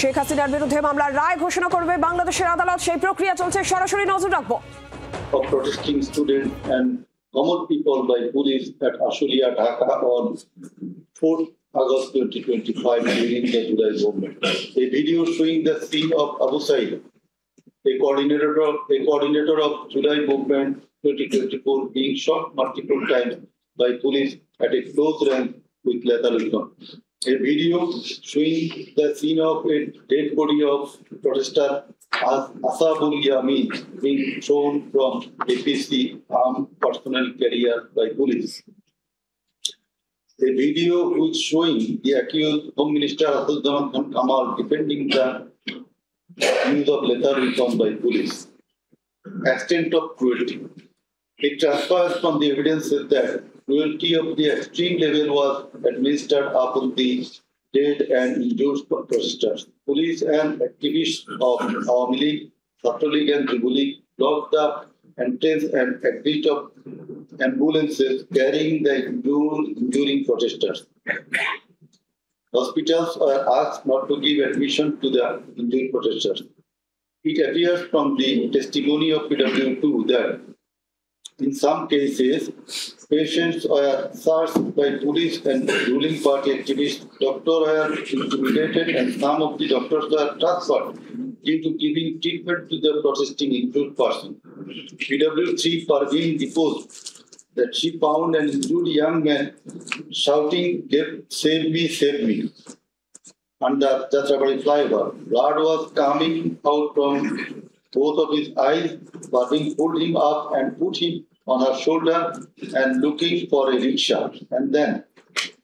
শেখ হাসিনার বিরুদ্ধে মামলার রায় ঘোষণা করবে বাংলাদেশের আদালত, সেই প্রক্রিয়া চলছে, সরাসরি নজর রাখবো। Of protesting students and common people by police at Ashulia, Dhaka on 4th August 2025 during the July movement. A video showing the scene of Abu Said, a coordinator of July movement 2024, being shot multiple times by police at a close range with lethal weapon. A video showing the scene of a dead body of protester Asabul Yamin being thrown from APC armed personnel carrier by police. A video which showing the accused Home Minister Abdul Kamal defending the use of lethal weapon by police. Extent of cruelty. It transpires from the evidences that cruelty of the extreme level was administered upon the dead and injured protesters. Police and activists of Awami League, Chhatro League and Jubo League blocked the entrance and exit of ambulances carrying the enduring protesters. Hospitals were asked not to give admission to the injured protesters. It appears from the testimony of PW2 that in some cases, patients were searched by police and ruling party activists. Doctors were intimidated and some of the doctors were transferred due to giving treatment to the protesting injured person. PW3 Parveen deposed that she found an injured young man shouting, "Save me, save me," under Jatrabari flyover. Blood was coming out from both of his eyes. Parveen pulled him up and put him on her shoulder and looking for a rickshaw. And then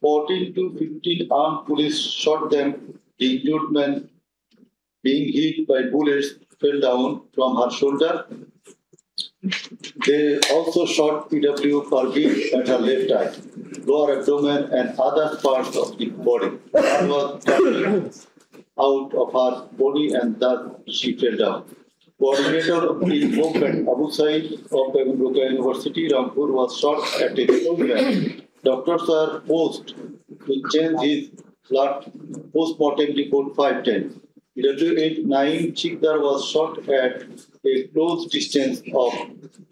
14 to 15 armed police shot them. The injured man, being hit by bullets, fell down from her shoulder. They also shot PW Parveen at her left eye, lower abdomen and other parts of the body. Blood was coming out of her body and thus she fell down. Coordinator of the movement, Abu Said of Bengali University, Rampur, was shot at a program. Doctors are forced to change his blood post-mortem report 5 times. PW89 Chikdar was shot at a close distance of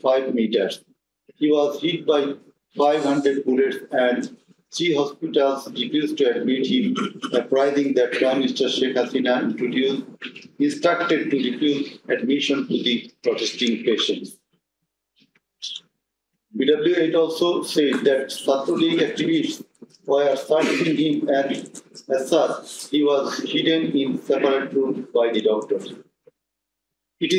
5 meters. He was hit by 500 bullets and 3 hospitals refused to admit him, apprising that Prime Minister Sheikh Hasina instructed to refuse admission to the protesting patients. BW8 also said that Chhatro League activists were searching him and as such, he was hidden in separate rooms by the doctors. It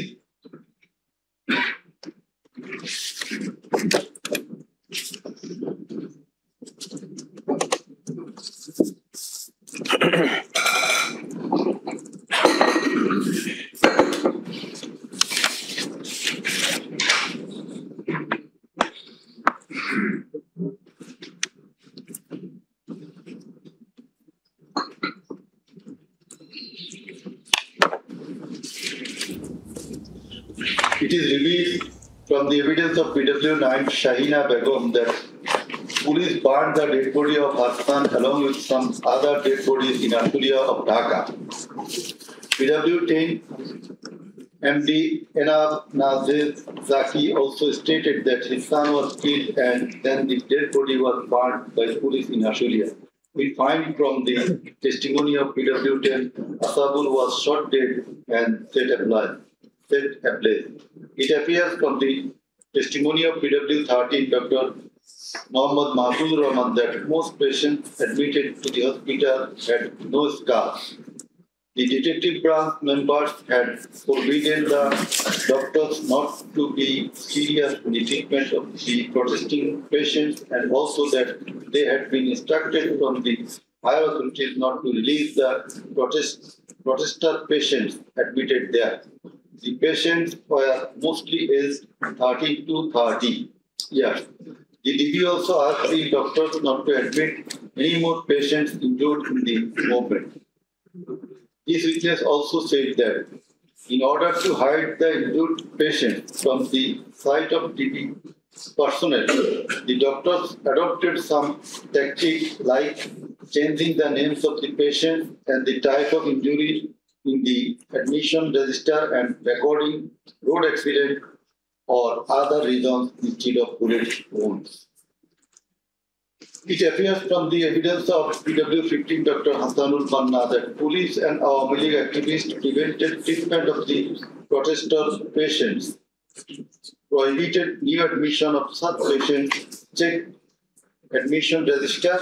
is revealed from the evidence of PW9 Shahina Begum that police burned the dead body of her son along with some other dead bodies in Ashulia of Dhaka. PW10 MD Enab Nazir Zaki also stated that his son was killed and then the dead body was burned by police in Ashulia. We find from the testimony of PW10, Asabul was shot dead and set ablaze. It appears from the testimony of PW13, Dr. Mohammad Mahfuz Rahman, that most patients admitted to the hospital had no scars. The detective branch members had forbidden the doctors not to be serious in the treatment of the protesting patients and also that they had been instructed from the higher authorities not to release the protester patients admitted there. The patients were mostly aged 30 to 30 years. The DB also asked the doctors not to admit any more patients injured in the movement. This witness also said that in order to hide the injured patient from the sight of DB personnel, the doctors adopted some tactics like changing the names of the patient and the type of injury in the admission register and recording road accident or other reasons instead of bullet wounds. It appears from the evidence of PW15 Dr. Hassanul Banna that police and Awami League activists prevented treatment of the protester patients, prohibited new admission of such patients, checked admission register,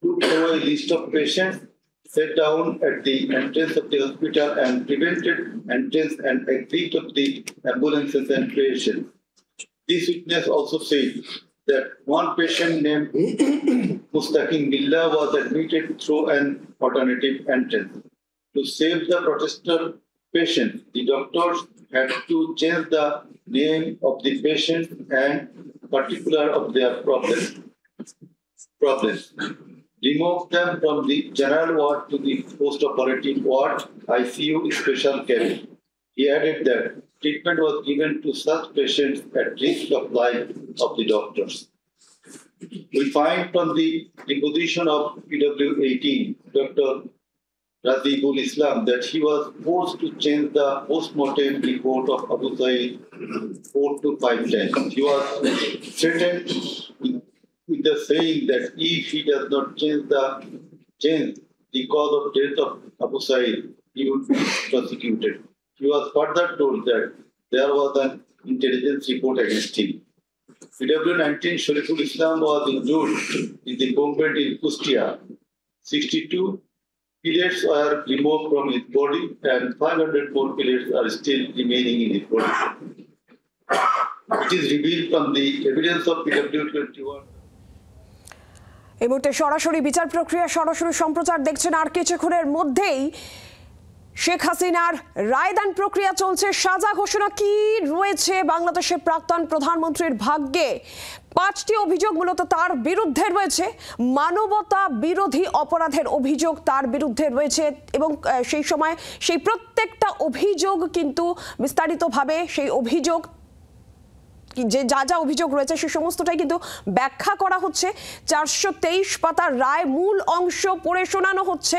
took away list of patients, sat down at the entrance of the hospital and prevented entrance and exit of the ambulances and patients. This witness also said that one patient named Mustaqim Billah was admitted through an alternative entrance. To save the protester patient, the doctors had to change the name of the patient and particular of their problems. Remove them from the general ward to the post-operative ward, ICU special cabin. He added that treatment was given to such patients at risk of life of the doctors. We find from the deposition of PW18, Dr. Razibul Islam, that he was forced to change the post-mortem report of Abu Saeed 4 to 5 times. He was threatened with the saying that if he does not change the cause of death of Abu Saeed, he would be prosecuted. He was further told that there was an intelligence report against him. PW19 Shariful Islam was injured in the combat in Kustia. 62 pellets were removed from his body and 500 more pellets are still remaining in his body. It is revealed from the evidence of PW21. এই মুহূর্তে সরাসরি বিচার প্রক্রিয়া সরাসরি সম্প্রচার দেখছেন আর কিছুক্ষণের মধ্যেই শেখ হাসিনার রায়দান প্রক্রিয়া চলছে সাজা ঘোষণা কি রয়েছে বাংলাদেশের প্রাক্তন প্রধানমন্ত্রীর ভাগ্যে 5টি অভিযোগ মূলত তার বিরুদ্ধে রয়েছে মানবতা বিরোধী অপরাধের অভিযোগ তার বিরুদ্ধে রয়েছে এবং সেই সময় সেই প্রত্যেকটা অভিযোগ কিন্তু বিস্তারিতভাবে সেই অভিযোগ যে যা যা অভিযোগ রয়েছে সেই সমস্তটাই কিন্তু ব্যাখ্যা করা হচ্ছে 423 পাতার রায় মূল অংশ পড়ে শোনানো হচ্ছে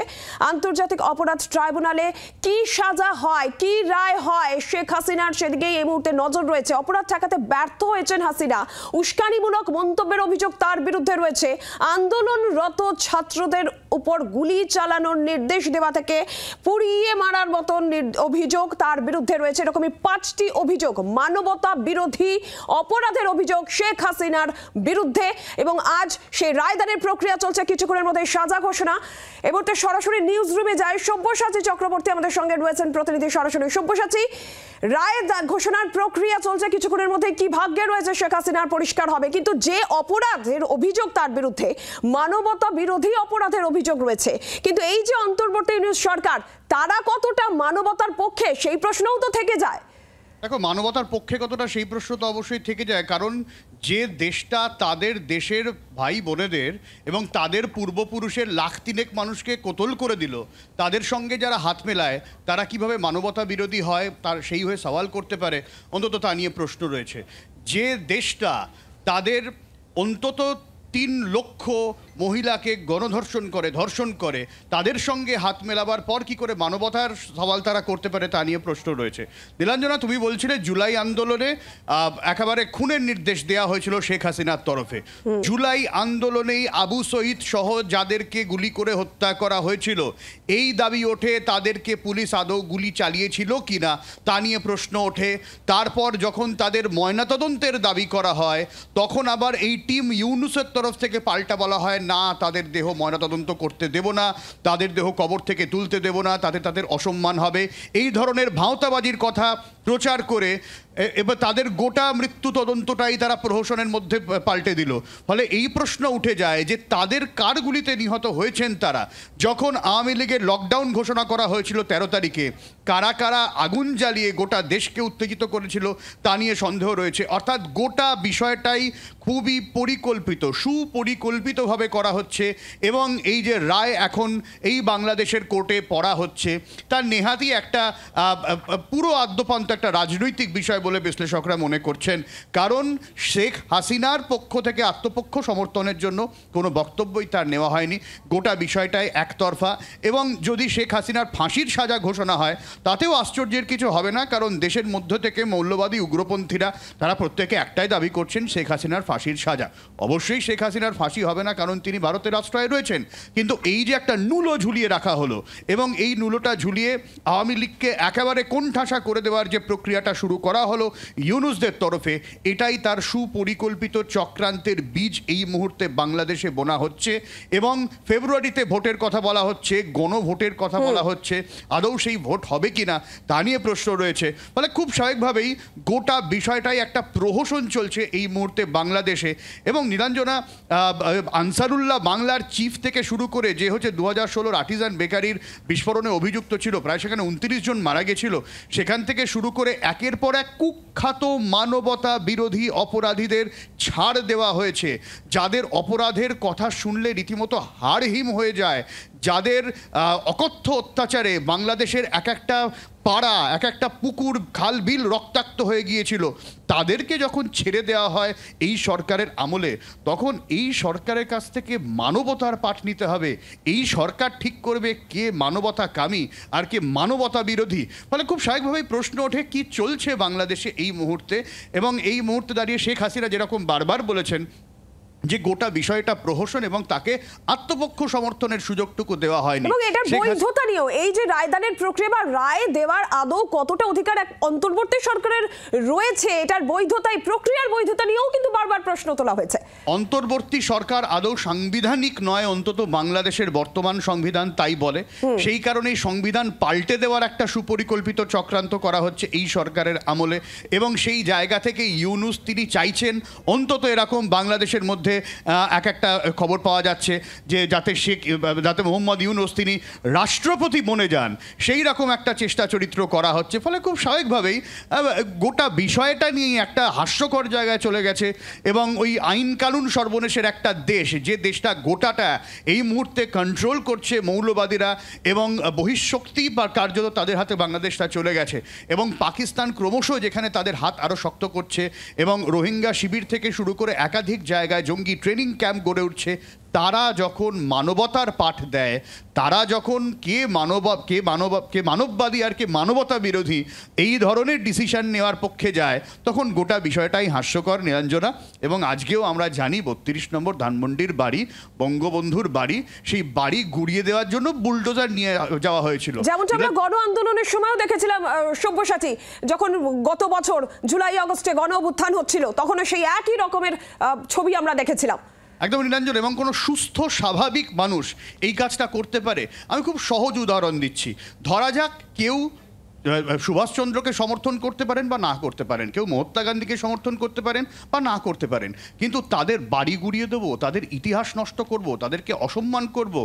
আন্তর্জাতিক অপরাধ ট্রাইব্যুনালে কি সাজা হয় কি রায় হয় শেখ হাসিনার সেদিকে এই মুহূর্তে নজর রয়েছে অপরাধ ঠেকাতে ব্যর্থ হয়েছেন হাসিনা উস্কানিমূলক মন্তব্যের অভিযোগ তার বিরুদ্ধে রয়েছে আন্দোলনরত ছাত্রদের উপর গুলি চালানোর নির্দেশ দেওয়া থেকে পুড়িয়ে মারার মতো অভিযোগ তার বিরুদ্ধে রয়েছে এরকমই 5টি অভিযোগ মানবতা বিরোধী অপরাধের অভিযোগ শেখ হাসিনার বিরুদ্ধে এবং আজ সেই রায়দানের প্রক্রিয়া চলছে কিছুক্ষণের মধ্যে সাজা ঘোষণা এবার সরাসরি নিউজ রুমে যায় সব্যসাচী চক্রবর্তী আমাদের সঙ্গে রয়েছেন প্রতিনিধি সরাসরি সব্যসাচী রায় ঘোষণার প্রক্রিয়া চলছে কিছুক্ষণের মধ্যে কি ভাগ্যে রয়েছে শেখ হাসিনার পরিষ্কার হবে কিন্তু যে অপরাধের অভিযোগ তার বিরুদ্ধে মানবতা বিরোধী অপরাধের অভিযোগ রয়েছে কিন্তু এই যে অন্তর্বর্তী সরকার তারা কতটা মানবতার পক্ষে সেই প্রশ্নও তো থেকে যায় দেখো মানবতার পক্ষে কতটা সেই প্রশ্ন তো অবশ্যই থেকে যায় কারণ যে দেশটা তাদের দেশের ভাই বোনেদের এবং তাদের পূর্বপুরুষের লাখ তিনেক মানুষকে কতল করে দিল তাদের সঙ্গে যারা হাত মেলায় তারা কিভাবে মানবতা বিরোধী হয় তার সেই হয়ে সওয়াল করতে পারে অন্তত তা নিয়ে প্রশ্ন রয়েছে যে দেশটা তাদের অন্তত 3 লক্ষ মহিলাকে ধর্ষণ করে তাদের সঙ্গে হাত মেলাবার পর কি করে মানবতার সওয়াল তারা করতে পারে তা নিয়ে প্রশ্ন রয়েছে নীলাঞ্জনা তুমি বলছিলে জুলাই আন্দোলনে একেবারে খুনের নির্দেশ দেওয়া হয়েছিল শেখ হাসিনার তরফে জুলাই আন্দোলনেই আবু সঈদ সহ যাদেরকে গুলি করে হত্যা করা হয়েছিল এই দাবি ওঠে তাদেরকে পুলিশ আদৌ গুলি চালিয়েছিল কিনা তা নিয়ে প্রশ্ন ওঠে তারপর যখন তাদের ময়নাতদন্তের দাবি করা হয় তখন আবার এই টিম ইউনুসের তরফ থেকে পাল্টা বলা হয় না তাদের দেহ ময়নাতদন্ত করতে দেব না তাদের দেহ কবর থেকে তুলতে দেব না তাদের অসম্মান হবে এই ধরনের ভাঁওতাবাজির কথা প্রচার করে এবার তাদের গোটা মৃত্যু তদন্তটাই তারা প্রহসনের মধ্যে পাল্টে দিল ফলে এই প্রশ্ন উঠে যায় যে তাদের কার গুলিতে নিহত হয়েছেন তারা যখন আওয়ামী লীগের লকডাউন ঘোষণা করা হয়েছিল 13 তারিখে কারা কারা আগুন জ্বালিয়ে গোটা দেশকে উত্তেজিত করেছিল তা নিয়ে সন্দেহ রয়েছে অর্থাৎ গোটা বিষয়টাই খুবই সুপরিকল্পিতভাবে করা হচ্ছে এবং এই যে রায় এখন এই বাংলাদেশের কোর্টে পড়া হচ্ছে তার নেহাতই একটা পুরো আদ্যপান্তা একটা রাজনৈতিক বিষয় বলে বিশ্লেষকরা মনে করছেন, কারণ শেখ হাসিনার পক্ষ থেকে আত্মপক্ষ সমর্থনের জন্য কোনো বক্তব্যই তার নেওয়া হয়নি। গোটা বিষয়টাই একতরফা, এবং যদি শেখ হাসিনার ফাঁসির সাজা ঘোষণা হয় তাতেও আশ্চর্যের কিছু হবে না, কারণ দেশের মধ্য থেকে মৌলবাদী উগ্রপন্থীরা তারা প্রত্যেকে একটাই দাবি করছেন, শেখ হাসিনার ফাঁসির সাজা। অবশ্যই শেখ হাসিনার ফাঁসি হবে না, কারণ তিনি ভারতের আশ্রয়ে রয়েছেন, কিন্তু এই যে একটা নুলো ঝুলিয়ে রাখা হলো এবং এই নুলোটা ঝুলিয়ে আওয়ামী লীগকে একেবারে কোণঠাসা করে দেওয়ার যে প্রক্রিয়াটা শুরু করা হলো ইউনূসদের তরফে, এটাই তার সুপরিকল্পিত চক্রান্তের বীজ এই মুহূর্তে বাংলাদেশে বোনা হচ্ছে। এবং ফেব্রুয়ারিতে ভোটের কথা বলা হচ্ছে, গণভোটের কথা বলা হচ্ছে, আদৌ সেই ভোট হবে কিনা তা নিয়ে প্রশ্ন রয়েছে। ফলে খুব স্বাভাবিকভাবেই গোটা বিষয়টাই একটা প্রহসন চলছে এই মুহূর্তে বাংলাদেশে। এবং নীলাঞ্জনা, আনসারুল্লাহ বাংলার চিফ থেকে শুরু করে যে হচ্ছে 2016 আর্টিজান বেকারির বিস্ফোরণে অভিযুক্ত ছিল, প্রায় সেখানে 29 জন মারা গেছিল, সেখান থেকে শুরু করে একের পর এক কুখ্যাত মানবতা বিরোধী অপরাধীদের ছাড় দেওয়া হয়েছে, যাদের অপরাধের কথা শুনলে রীতিমতো হাড়হিম হয়ে যায়, যাদের অকথ্য অত্যাচারে বাংলাদেশের এক একটা পাড়া, এক একটা পুকুর, খাল বিল রক্তাক্ত হয়ে গিয়েছিল, তাদেরকে যখন ছেড়ে দেওয়া হয় এই সরকারের আমলে, তখন এই সরকারের কাছ থেকে মানবতার পাঠ নিতে হবে। এই সরকার ঠিক করবে কে মানবতাকামী আর কে মানবতা বিরোধী। ফলে খুব স্বাভাবিকভাবেই প্রশ্ন ওঠে কি চলছে বাংলাদেশে এই মুহূর্তে। এবং এই মুহূর্তে দাঁড়িয়ে শেখ হাসিনা যেরকম বারবার বলেছেন যে গোটা বিষয়টা প্রহসন এবং তাকে আত্মপক্ষ সমর্থনের সুযোগটুকু দেওয়া হয়নি। এবং এটার বৈধতা নিয়েও এই যে রায়দানের প্রক্রিয়া বা রায় দেওয়ার আদৌ কতটা অধিকার অন্তর্বর্তী সরকারের রয়েছে, এটার বৈধতাই প্রক্রিয়ার বৈধতা নিয়েও কিন্তু বারবার প্রশ্ন তোলা হয়েছে। অন্তর্বর্তী সরকার আদৌ সাংবিধানিক নয়, অন্তত বাংলাদেশের বর্তমান সংবিধান তাই বলে। সেই কারণেই সংবিধান পাল্টে দেওয়ার একটা সুপরিকল্পিত চক্রান্ত করা হচ্ছে এই সরকারের আমলে। এবং সেই জায়গা থেকে ইউনূস তিনি চাইছেন অন্তত এরকম বাংলাদেশের মধ্যে এক একটা খবর পাওয়া যাচ্ছে যে যাতে মোহাম্মদ ইউনূস তিনি রাষ্ট্রপতি বনে যান, সেই রকম একটা চেষ্টা চরিত্র করা হচ্ছে। ফলে খুব স্বাভাবিকভাবেই গোটা বিষয়টা নিয়ে একটা হাস্যকর জায়গায় চলে গেছে। এবং ওই আইন কানুন সর্বনেশের একটা দেশ, যে দেশটা গোটাটা এই মুহূর্তে কন্ট্রোল করছে মৌলবাদীরা এবং বহিঃশক্তি বা কার্যত তাদের হাতে বাংলাদেশটা চলে গেছে। এবং পাকিস্তান ক্রমশ যেখানে তাদের হাত আরও শক্ত করছে এবং রোহিঙ্গা শিবির থেকে শুরু করে একাধিক জায়গায় জঙ্গি ট্রেনিং ক্যাম্প গড়ে উঠছে, তারা যখন মানবতার পাঠ দেয়, তারা যখন কে মানববাদী আর কে মানবতা বিরোধী এই ধরনের ডিসিশন নেওয়ার পক্ষে যায়, তখন গোটা বিষয়টাই হাস্যকর নীলাঞ্জনা। এবং আজকেও আমরা জানি 32 নম্বর ধানমন্ডির বাড়ি, বঙ্গবন্ধুর বাড়ি, সেই বাড়ি গুড়িয়ে দেওয়ার জন্য বুলডোজার নিয়ে যাওয়া হয়েছিল। যেমন আমরা গণ আন্দোলনের সময়ও দেখেছিলাম সব্যসাচী, যখন গত বছর জুলাই আগস্টে গণ অভ্যুত্থান হচ্ছিল, তখন সেই একই রকমের ছবি আমরা দেখেছিলাম। একদম নীলাঞ্জন, এবং কোনো সুস্থ স্বাভাবিক মানুষ এই কাজটা করতে পারে? আমি খুব সহজ উদাহরণ দিচ্ছি। ধরা যাক কেউ সুভাষচন্দ্রকে সমর্থন করতে পারেন বা না করতে পারেন, কেউ মহাত্মা গান্ধীকে সমর্থন করতে পারেন বা না করতে পারেন, কিন্তু তাদের বাড়ি গুড়িয়ে দেবো, তাদের ইতিহাস নষ্ট করব, তাদেরকে অসম্মান করব,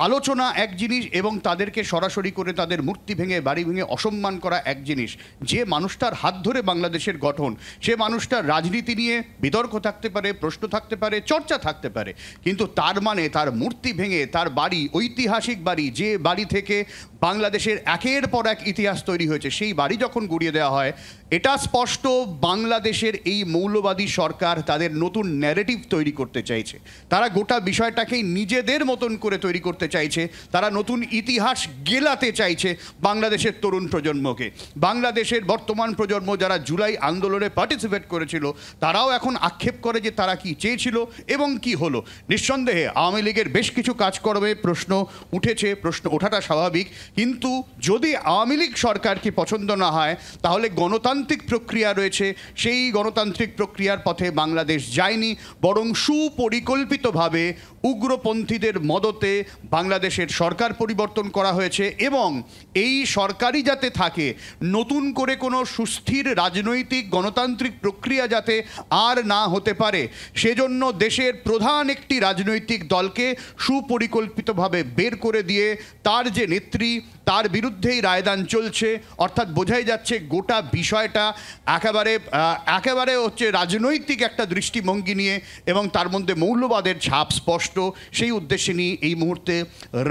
আলোচনা এক জিনিস এবং তাদেরকে সরাসরি করে তাদের মূর্তি ভেঙে বাড়ি ভেঙে অসম্মান করা এক জিনিস। যে মানুষটার হাত ধরে বাংলাদেশের গঠন, সে মানুষটার রাজনীতি নিয়ে বিতর্ক থাকতে পারে, প্রশ্ন থাকতে পারে, চর্চা থাকতে পারে, কিন্তু তার মানে তার মূর্তি ভেঙে তার বাড়ি, ঐতিহাসিক বাড়ি, যে বাড়ি থেকে বাংলাদেশের একের পর এক ইতিহাস তৈরি হয়েছে, সেই বাড়ি যখন গুড়িয়ে দেওয়া হয়, এটা স্পষ্ট বাংলাদেশের এই মৌলবাদী সরকার তাদের নতুন ন্যারেটিভ তৈরি করতে চাইছে। তারা গোটা বিষয়টাকেই নিজেদের মতন করে তৈরি করতে চাইছে। তারা নতুন ইতিহাস গেলাতে চাইছে বাংলাদেশের তরুণ প্রজন্মকে। বাংলাদেশের বর্তমান প্রজন্ম যারা জুলাই আন্দোলনে পার্টিসিপেট করেছিল, তারাও এখন আক্ষেপ করে যে তারা কি চেয়েছিল এবং কি হলো। নিঃসন্দেহে আওয়ামী লীগের বেশ কিছু কাজকর্মে প্রশ্ন উঠেছে, প্রশ্ন ওঠাটা স্বাভাবিক, কিন্তু যদি আওয়ামী লীগ সরকারকে পছন্দ না হয়, তাহলে গণতান্ত্রিক প্রক্রিয়া রয়েছে, সেই গণতান্ত্রিক প্রক্রিয়ার পথে বাংলাদেশ যায়নি, বরং সুপরিকল্পিতভাবে উগ্রপন্থীদের মদতে বাংলাদেশের সরকার পরিবর্তন করা হয়েছে। এবং এই সরকারই যাতে থাকে, নতুন করে কোনো সুস্থির রাজনৈতিক গণতান্ত্রিক প্রক্রিয়া যাতে আর না হতে পারে, সেজন্য দেশের প্রধান একটি রাজনৈতিক দলকে সুপরিকল্পিতভাবে বের করে দিয়ে তার যে নেত্রী, তার বিরুদ্ধেই রায়দান চলছে। অর্থাৎ বোঝাই যাচ্ছে গোটা বিষয়টা একেবারে হচ্ছে রাজনৈতিক একটা দৃষ্টিভঙ্গি নিয়ে, এবং তার মধ্যে মৌলবাদের ছাপ স্পষ্ট। সেই উদ্দেশ্যে নিয়ে এই মুহূর্তে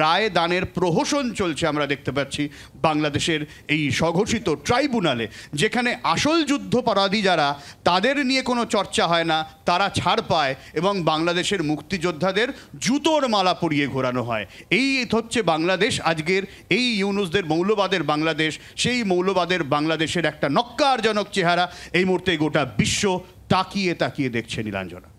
রায় দানের প্রহসন চলছে আমরা দেখতে পাচ্ছি বাংলাদেশের এই স্বঘোষিত ট্রাইব্যুনালে, যেখানে আসল যুদ্ধপরাধী যারা তাদের নিয়ে কোনো চর্চা হয় না, তারা ছাড় পায় এবং বাংলাদেশের মুক্তিযোদ্ধাদের জুতোর মালা পরিয়ে ঘোরানো হয়। এই হচ্ছে বাংলাদেশ আজকের, এই ইউনুসদের মৌলবাদের বাংলাদেশ। সেই মৌলবাদের বাংলাদেশের একটা নক্কারজনক চেহারা এই মুহূর্তে গোটা বিশ্ব তাকিয়ে তাকিয়ে দেখছে। নীলাঞ্জনা,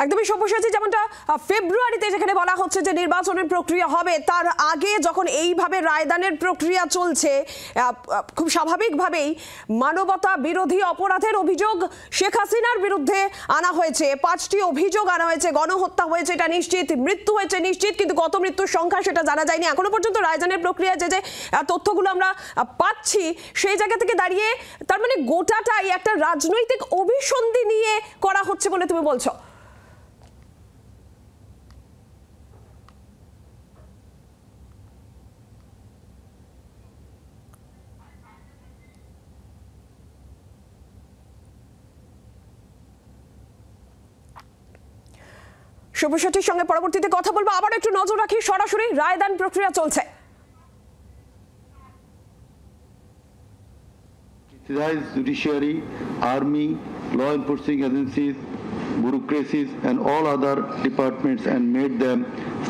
একদমই সব্যসাচী, যেমনটা ফেব্রুয়ারিতে যেখানে বলা হচ্ছে যে নির্বাচনের প্রক্রিয়া হবে, তার আগে যখন এইভাবে রায়দানের প্রক্রিয়া চলছে, খুব স্বাভাবিকভাবেই মানবতা বিরোধী অপরাধের অভিযোগ শেখ হাসিনার বিরুদ্ধে আনা হয়েছে। 5টি অভিযোগ আনা হয়েছে। গণহত্যা হয়েছে এটা নিশ্চিত, মৃত্যু হয়েছে নিশ্চিত, কিন্তু কত মৃত্যুর সংখ্যা সেটা জানা যায়নি এখনো পর্যন্ত। রায়দানের প্রক্রিয়ায় যে তথ্যগুলো আমরা পাচ্ছি, সেই জায়গা থেকে দাঁড়িয়ে তার মানে গোটাটাই একটা রাজনৈতিক অভিসন্ধি নিয়ে করা হচ্ছে বলে তুমি বলছো। শুভসাচীর সঙ্গে পরবর্তীতে কথা বলবো। আবার একটু নজর রাখি, সরাসরি রায়দান প্রক্রিয়া চলছে। Judiciary, army, law enforcing agencies, bureaucracies and all other departments and made them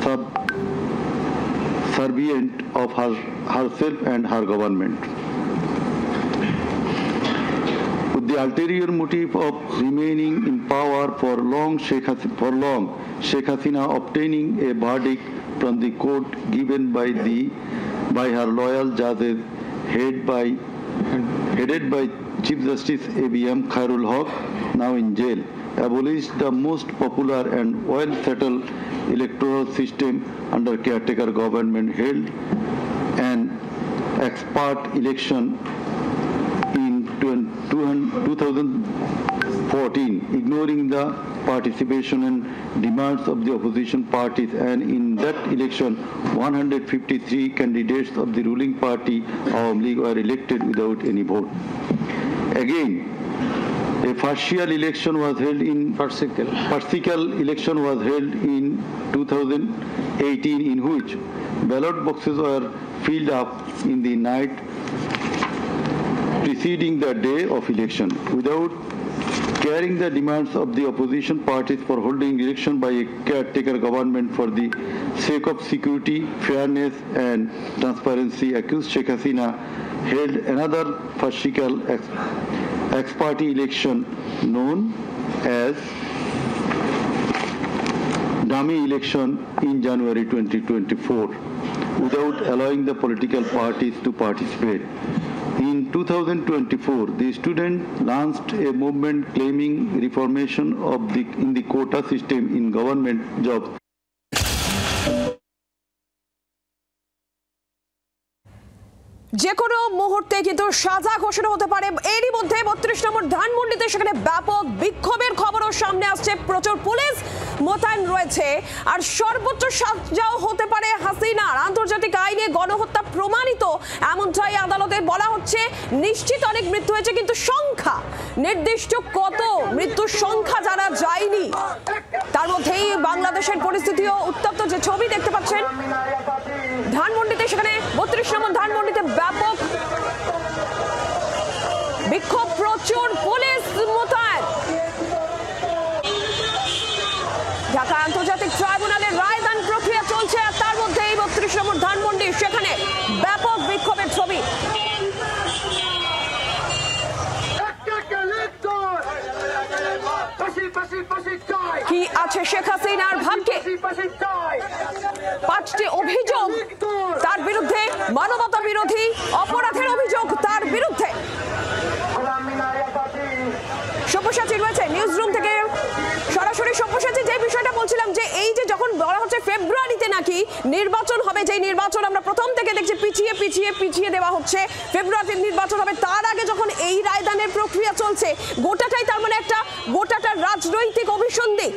subservient of herself and her government. The ulterior motive of remaining in power for long, Sheikh Hasina obtaining a verdict from the court given by her loyal judges headed by Chief Justice A.B.M. Khairul Haq, now in jail, abolished the most popular and well-settled electoral system under caretaker government, held an expert election in 2014, ignoring the participation and demands of the opposition parties, and in that election 153 candidates of the ruling party Awami League were elected without any vote. Again, a farcical election was held in 2018, in which ballot boxes were filled up in the night preceding the day of election, without carrying the demands of the opposition parties for holding election by a caretaker government for the sake of security, fairness and transparency. Accused Sheikh Hasina held another farcical ex-party election known as dummy election in January 2024, without allowing the political parties to participate. In 2024, the student launched a movement claiming reformation in the quota system in government jobs. যে কোনো মুহূর্তে কিন্তু সাজা ঘোষণা হতে পারে। এরই মধ্যে 32 নম্বর ধানমন্ডিতে সেখানে ব্যাপক বিক্ষোভের খবরও সামনে আসছে। প্রচুর পুলিশ মোতায়েন রয়েছে, আর সর্বোচ্চ সাজাও হতে পারে হাসিনার। আন্তর্জাতিক আইনে গণহত্যা প্রমাণিত এমনটাই আদালতে বলা হচ্ছে। নিশ্চিত অনেক মৃত্যু হয়েছে, কিন্তু সংখ্যা নির্দিষ্ট কত মৃত্যুর সংখ্যা জানা যায়নি। তার মধ্যেই বাংলাদেশের পরিস্থিতিও উত্তপ্ত। যে ছবি দেখতে পাচ্ছেন ধানমন্ডিতে, সেখানে 32 নম্বর ধানমন্ডিতে ব্যাপক বিক্ষোভ, প্রচুর পুলিশ মোতায়েন। ঢাকা আন্তর্জাতিক ট্রাইব্যুনালের রায়দান প্রক্রিয়া চলছে, আর তার মধ্যে এই 32 নম্বর ধানমন্ডি, সেখানে ব্যাপক বিক্ষোভের ছবি। কি আছে শেখ হাসিনার ভাগ্যে? 5টি অভিযোগ তার বিরুদ্ধে, মানবতা বিরোধী অপরাধের অভিযোগ তার বিরুদ্ধে। সব্যসাচী রয়েছে নিউজ রুম থেকে সরাসরি। সব্যসাচী, যে বিষয়টা বলছিলাম, যে এই যে যখন বলা হচ্ছে ফেব্রুয়ারিতে নাকি নির্বাচন হবে, যে নির্বাচন আমরা প্রথম থেকে দেখছি পিছিয়ে দেওয়া হচ্ছে, ফেব্রুয়ারিতে নির্বাচন হবে, তার আগে যখন এই রায়দানের প্রক্রিয়া চলছে, গোটাটাই তার মানে একটা গোটাটা রাজনৈতিক অভিসন্ধি।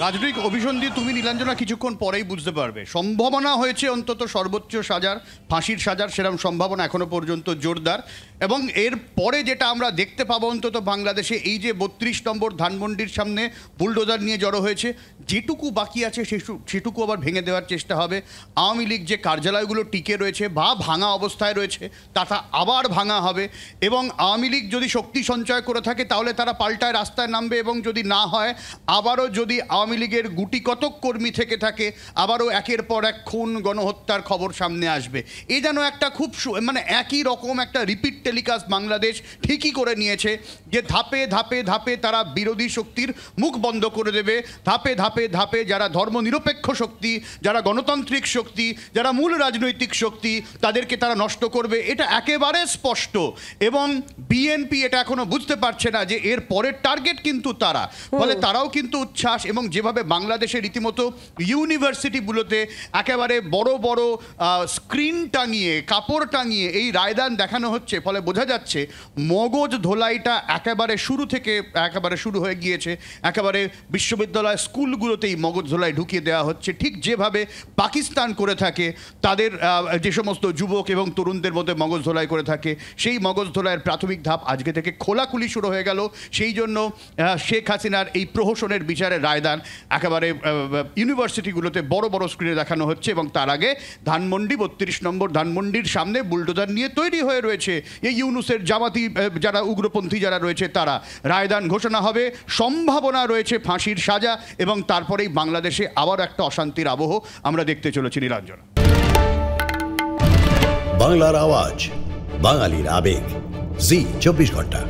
রাজনৈতিক অভিসন্ধি তুমি নীলাঞ্জনা কিছুক্ষণ পরেই বুঝতে পারবে। সম্ভাবনা হয়েছে অন্তত সর্বোচ্চ সাজার, ফাঁসির সাজার, সেরকম সম্ভাবনা এখনো পর্যন্ত জোরদার। এবং এর পরে যেটা আমরা দেখতে পাবো অন্তত বাংলাদেশে, এই যে 32 নম্বর ধানমন্ডির সামনে বুলডোজার নিয়ে জড়ো হয়েছে, যেটুকু বাকি আছে সেটুকু আবার ভেঙে দেওয়ার চেষ্টা হবে। আওয়ামী লীগ যে কার্যালয়গুলো টিকে রয়েছে বা ভাঙা অবস্থায় রয়েছে তা আবার ভাঙা হবে। এবং আওয়ামী লীগ যদি শক্তি সঞ্চয় করে থাকে তাহলে তারা পাল্টায় রাস্তায় নামবে, এবং যদি না হয় আবারও যদি আওয়ামী লীগের গুটি কতক কর্মী থেকে থাকে আবারও একের পর এক খুন গণহত্যার খবর সামনে আসবে। এই যেন একটা খুব মানে একই রকম একটা রিপিট টেলিকাস্ট বাংলাদেশ ঠিকই করে নিয়েছে যে ধাপে ধাপে ধাপে তারা বিরোধী শক্তির মুখ বন্ধ করে দেবে, ধাপে ধাপে ধাপে যারা ধর্মনিরপেক্ষ শক্তি, যারা গণতান্ত্রিক শক্তি, যারা মূল রাজনৈতিক শক্তি, তাদেরকে তারা নষ্ট করবে। এটা একেবারে স্পষ্ট। এবং বিএনপি এটা এখনো বুঝতে পারছে না যে এর পরের টার্গেট কিন্তু তারা, ফলে তারাও কিন্তু উচ্ছ্বাস। এবং যেভাবে বাংলাদেশের রীতিমতো ইউনিভার্সিটিগুলোতে একেবারে বড় বড় স্ক্রিন টাঙিয়ে, কাপড় টাঙিয়ে এই রায়দান দেখানো হচ্ছে, ফলে বোঝা যাচ্ছে মগজ ধোলাইটা একেবারে শুরু থেকে একেবারে শুরু হয়ে গিয়েছে। একেবারে বিশ্ববিদ্যালয় স্কুলগুলোতেই মগজ ধোলাই ঢুকিয়ে দেওয়া হচ্ছে, ঠিক যেভাবে পাকিস্তান করে থাকে তাদের যে সমস্ত যুবক এবং তরুণদের মধ্যে মগজ ধোলাই করে থাকে। সেই মগজ ধোলাইয়ের প্রাথমিক ধাপ আজকে থেকে খোলাখুলি শুরু হয়ে গেল। সেই জন্য শেখ হাসিনার এই প্রহসনের বিচারের রায়দান একেবারে ইউনিভার্সিটিগুলোতে বড় বড় স্ক্রিনে দেখানো হচ্ছে। এবং তার আগে ধানমন্ডি 32 নম্বর ধানমন্ডির সামনে বুলডোজার নিয়ে তৈরি হয়ে রয়েছে এই ইউনুসের জামাতি যারা উগ্রপন্থী যারা রয়েছে তারা। রায়দান ঘোষণা হবে, সম্ভাবনা রয়েছে ফাঁসির সাজা, এবং তারপরেই বাংলাদেশে আবার একটা অশান্তির আবহ আমরা দেখতে চলেছি। নীলাঞ্জনা। বাংলার আওয়াজ, বাঙালির আবেগ, জি 24 ঘন্টা।